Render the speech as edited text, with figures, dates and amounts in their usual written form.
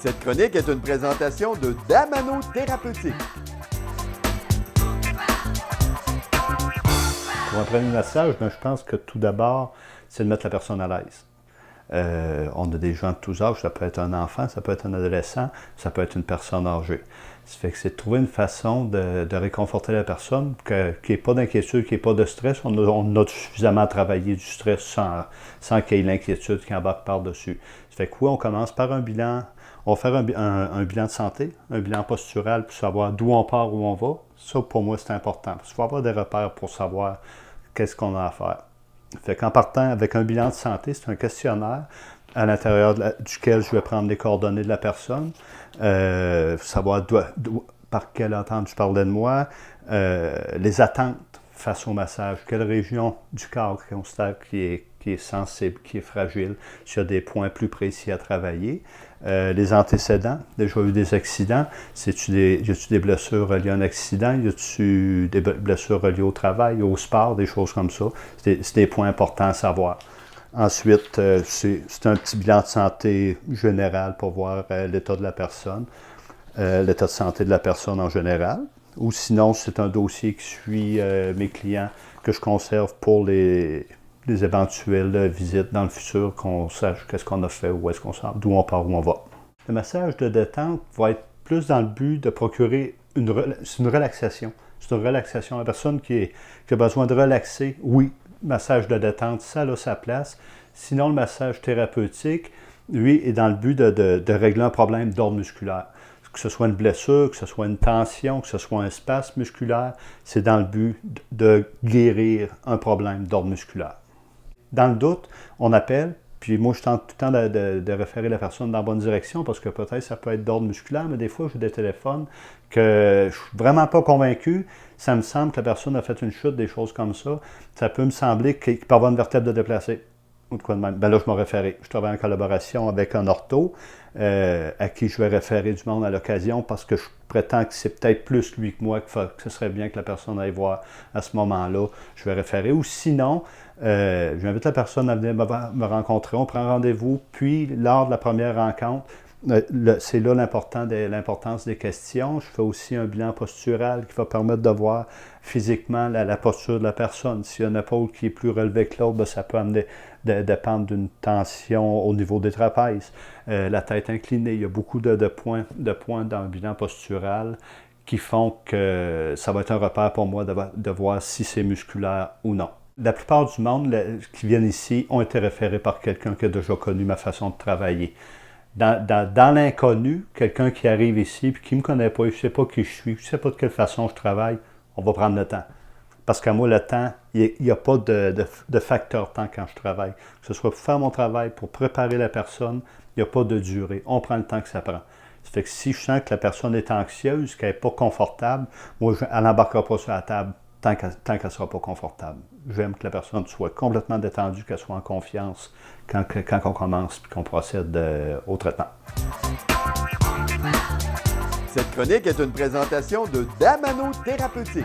Cette chronique est une présentation de Damano Thérapeutique. Pour un premier massage, je pense que tout d'abord, c'est de mettre la personne à l'aise. On a des gens de tous âges, ça peut être un enfant, ça peut être un adolescent, ça peut être une personne âgée. Ça fait que c'est de trouver une façon de réconforter la personne, qu'il n'y ait pas d'inquiétude, qu'il n'y ait pas de stress. On a suffisamment travaillé du stress sans qu'il y ait l'inquiétude qui embarque par-dessus. Ça fait que oui, on commence par un bilan. On va faire un bilan de santé, un bilan postural pour savoir d'où on part, où on va. Ça, pour moi, c'est important. Parce qu'il faut avoir des repères pour savoir qu'est-ce qu'on a à faire. Fait qu'en partant avec un bilan de santé, c'est un questionnaire à l'intérieur duquel je vais prendre les coordonnées de la personne, savoir par quelle entente je parlais de moi, les attentes face au massage, quelle région du corps qu'on constate qui est sensible, qui est fragile, s'il y a des points plus précis à travailler, les antécédents, déjà eu des accidents, y a-t-il des blessures reliées à un accident, y a-t-il des blessures reliées au travail, au sport, des choses comme ça, c'est des points importants à savoir. Ensuite, c'est un petit bilan de santé général pour voir l'état de la personne, l'état de santé de la personne en général. Ou sinon, c'est un dossier qui suit mes clients que je conserve pour les éventuelles visites dans le futur, qu'on sache qu'est-ce qu'on a fait, où est-ce qu'on s'en, d'où on part, où on va. Le massage de détente va être plus dans le but de procurer une relaxation. C'est une relaxation. La personne qui a besoin de relaxer, oui, massage de détente, ça a sa place. Sinon, le massage thérapeutique, lui, est dans le but de régler un problème d'ordre musculaire. Que ce soit une blessure, que ce soit une tension, que ce soit un spasme musculaire, c'est dans le but de guérir un problème d'ordre musculaire. Dans le doute, on appelle, puis moi je tente tout le temps de référer la personne dans la bonne direction parce que peut-être ça peut être d'ordre musculaire, mais des fois j'ai des téléphones que je suis vraiment pas convaincu. Ça me semble que la personne a fait une chute, des choses comme ça. Ça peut me sembler qu'il peut avoir une vertèbre de déplacée. Ou de quoi de même. Ben là, je m'ai référé. Je travaille en collaboration avec un ortho à qui je vais référer du monde à l'occasion parce que je prétends que c'est peut-être plus lui que moi que ce serait bien que la personne aille voir à ce moment-là. Je vais référer. Ou sinon, j'invite la personne à venir me rencontrer. On prend rendez-vous. Puis, lors de la première rencontre, c'est là l'importance des questions. Je fais aussi un bilan postural qui va permettre de voir physiquement la posture de la personne. S'il y a une épaule qui est plus relevée que l'autre, ça peut dépendre d'une tension au niveau des trapèzes. La tête inclinée, il y a beaucoup de points dans le bilan postural qui font que ça va être un repère pour moi de voir si c'est musculaire ou non. La plupart du monde qui viennent ici ont été référés par quelqu'un qui a déjà connu ma façon de travailler. Dans l'inconnu, quelqu'un qui arrive ici et qui ne me connaît pas, je ne sais pas qui je suis, je ne sais pas de quelle façon je travaille, on va prendre le temps. Parce qu'à moi, le temps, il n'y a pas de facteur temps quand je travaille. Que ce soit pour faire mon travail, pour préparer la personne, il n'y a pas de durée. On prend le temps que ça prend. Ça fait que si je sens que la personne est anxieuse, qu'elle n'est pas confortable, moi, elle n'embarquera pas sur la table tant qu'elle ne sera pas confortable. J'aime que la personne soit complètement détendue, qu'elle soit en confiance quand on commence et qu'on procède au traitement. Cette chronique est une présentation de Damano Thérapeutique.